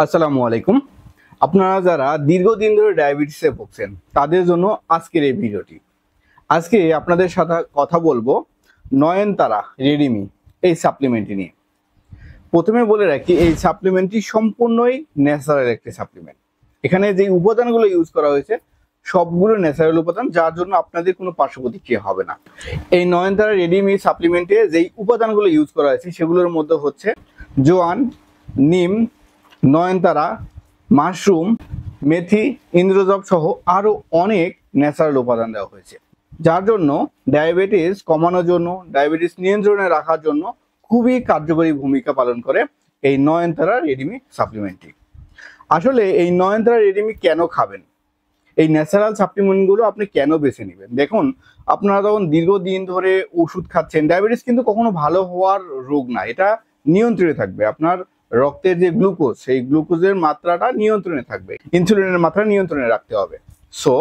আসসালামু আলাইকুম। আপনারা যারা দীর্ঘদিন ধরে ডায়াবেটিসে ভুগছেন তাদের জন্য আজকের এই ভিডিওটি। আজকে আপনাদের সাথে কথা বলবো নয়নতারা রেডিমি এই সাপ্লিমেন্টটি নিয়ে। প্রথমে বলে রাখি, এই সাপ্লিমেন্টটি সম্পূর্ণই ন্যাচারাল একটি সাপ্লিমেন্ট। এখানে যে উপাদানগুলো ইউজ করা হয়েছে সবগুলো ন্যাচারাল উপাদান, যার জন্য আপনাদের কোনো পার্শ্ব প্রতিক্রিয়া হবে না। এই নয়নতারা রেডিমি সাপ্লিমেন্টে যেই উপাদানগুলো ইউজ করা হয়েছে সেগুলোর মধ্যে হচ্ছে জোয়ান, নিম, নয়নতারা, মাশরুম, মেথি, ইন্দ্রজব সহ আরও অনেক ন্যাচারাল উপাদান দেওয়া হয়েছে, যার জন্য ডায়াবেটিস কমানোর জন্য, ডায়াবেটিস নিয়ন্ত্রণে রাখার জন্য খুবই কার্যকরী ভূমিকা পালন করে এই নয়নতারা রেডিমি সাপ্লিমেন্টটি। আসলে এই নয়নতারা রেডিমি কেন খাবেন, এই ন্যাচারাল সাপ্লিমেন্টগুলো আপনি কেন বেছে নেবেন? দেখুন, আপনারা যখন দীর্ঘদিন ধরে ওষুধ খাচ্ছেন, ডায়াবেটিস কিন্তু কখনো ভালো হওয়ার রোগ না, এটা নিয়ন্ত্রণে থাকবে। আপনার রক্তের যে গ্লুকোজ, সেই গ্লুকোজের মাত্রাটা নিয়ন্ত্রণে থাকবে, ইনসুলিনের মাত্রা নিয়ন্ত্রণে রাখতে হবে। সো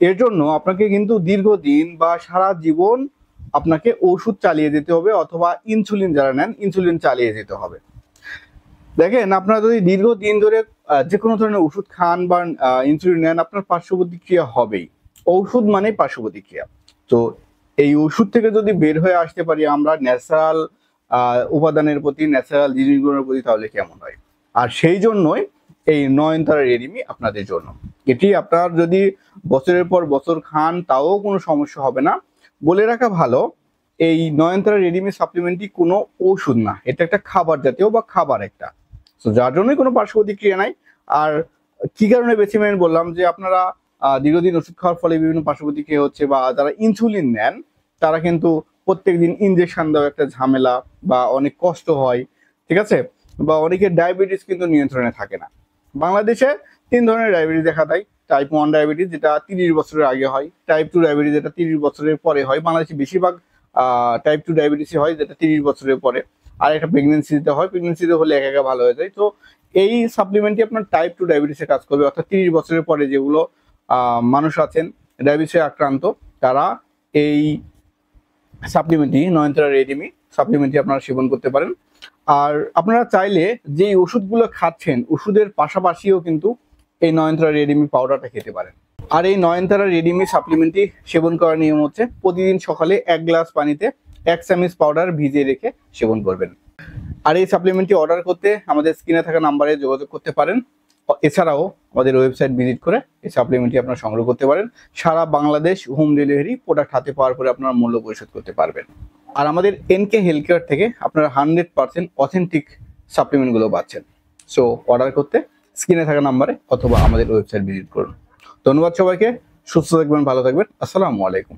এর জন্য আপনাকে কিন্তু দীর্ঘদিন বা সারা জীবন আপনাকে ওষুধ চালিয়ে যেতে হবে, অথবা ইনসুলিন যারা নেন ইনসুলিন চালিয়ে যেতে হবে। দেখেন, আপনারা যদি দীর্ঘদিন ধরে যে কোনো ধরনের ওষুধ খান বা ইনসুলিন নেন, আপনার পার্শ্ব প্রতিক্রিয়া হবেই। ঔষধ মানে পার্শ্ব প্রতিক্রিয়া। তো এই ওষুধ থেকে যদি বের হয়ে আসতে পারি আমরা ন্যাচারাল উপাদানের প্রতি, ন্যাচারাল জিনিসগুলোর প্রতি, তাহলে কেমন হয়? আর সেই জন্যই এই নয়নতারা রেডিমি আপনাদের জন্য। এটি আপনার যদি বছরের পর বছর খান তাও কোনো সমস্যা হবে না। বলে রাখা ভালো, এই নয়নতারা রেডিমি সাপ্লিমেন্টটি কোনো ওষুধ না, এটা একটা খাবার জাতীয় বা খাবার একটা। তো যার জন্যই কোনো পার্শ্ব প্রতিক্রিয়া নাই। আর কি কারণে বেছে নেবেন বললাম, যে আপনারা দীর্ঘদিন ওষুধ খাওয়ার ফলে বিভিন্ন পার্শ্ব প্রতিক্রিয়া হচ্ছে, বা যারা ইনসুলিন নেন তারা কিন্তু প্রত্যেকদিন ইনজেকশন দেওয়া একটা ঝামেলা, বা অনেক কষ্ট হয়, ঠিক আছে? বা অনেকের ডায়াবেটিস কিন্তু নিয়ন্ত্রণে থাকে না। বাংলাদেশে 3 ধরনের ডায়াবেটিস দেখা দেয়। টাইপ 1 ডায়াবেটিস, যেটা 30 বছরের আগে হয়। টাইপ 2 ডায়াবেটিস, যেটা 30 বছরের পরে হয়। বাংলাদেশে বেশিরভাগ টাইপ 2 ডায়াবেটিসই হয়, যেটা 30 বছরের পরে। আর একটা প্রেগনেন্সিতে হয়, প্রেগনেন্সিতে হলে একা একা ভালো হয়ে যায়। তো এই সাপ্লিমেন্টটি আপনার টাইপ 2 ডায়াবেটিসে কাজ করবে, অর্থাৎ 30 বছরের পরে যেগুলো মানুষ আছেন ডায়াবেটিসে আক্রান্ত, তারা এই সাপ্লিমেন্টটি, নয়নতারা রেডিমি সাপ্লিমেন্টটি আপনারা সেবন করতে পারেন। আর আপনারা চাইলে যে ওষুধগুলো খাচ্ছেন, ওষুধের পাশাপাশিও কিন্তু এই নয়নতারা রেডিমি পাউডারটা খেতে পারেন। আর এই নয়নতারা রেডিমি সাপ্লিমেন্টটি সেবন করার নিয়ম হচ্ছে প্রতিদিন সকালে 1 গ্লাস পানিতে 1 চামচ পাউডার ভিজিয়ে রেখে সেবন করবেন। আর এই সাপ্লিমেন্টটি অর্ডার করতে আমাদের স্ক্রিনে থাকা নাম্বারে যোগাযোগ করতে পারেন। এছাড়াও আমাদের ওয়েবসাইট ভিজিট করে এই সাপ্লিমেন্টটি আপনারা সংগ্রহ করতে পারেন। সারা বাংলাদেশ হোম ডেলিভারি, প্রোডাক্ট হাতে পাওয়ার পরে আপনারা মূল্য পরিশোধ করতে পারবেন। আর আমাদের এনকে হেলথ কেয়ার থেকে আপনারা 100% অথেন্টিক সাপ্লিমেন্টগুলো পাচ্ছেন। সো অর্ডার করতে স্ক্রিনে থাকা নাম্বারে অথবা আমাদের ওয়েবসাইট ভিজিট করুন। ধন্যবাদ সবাইকে। সুস্থ থাকবেন, ভালো থাকবেন। আসসালামু আলাইকুম।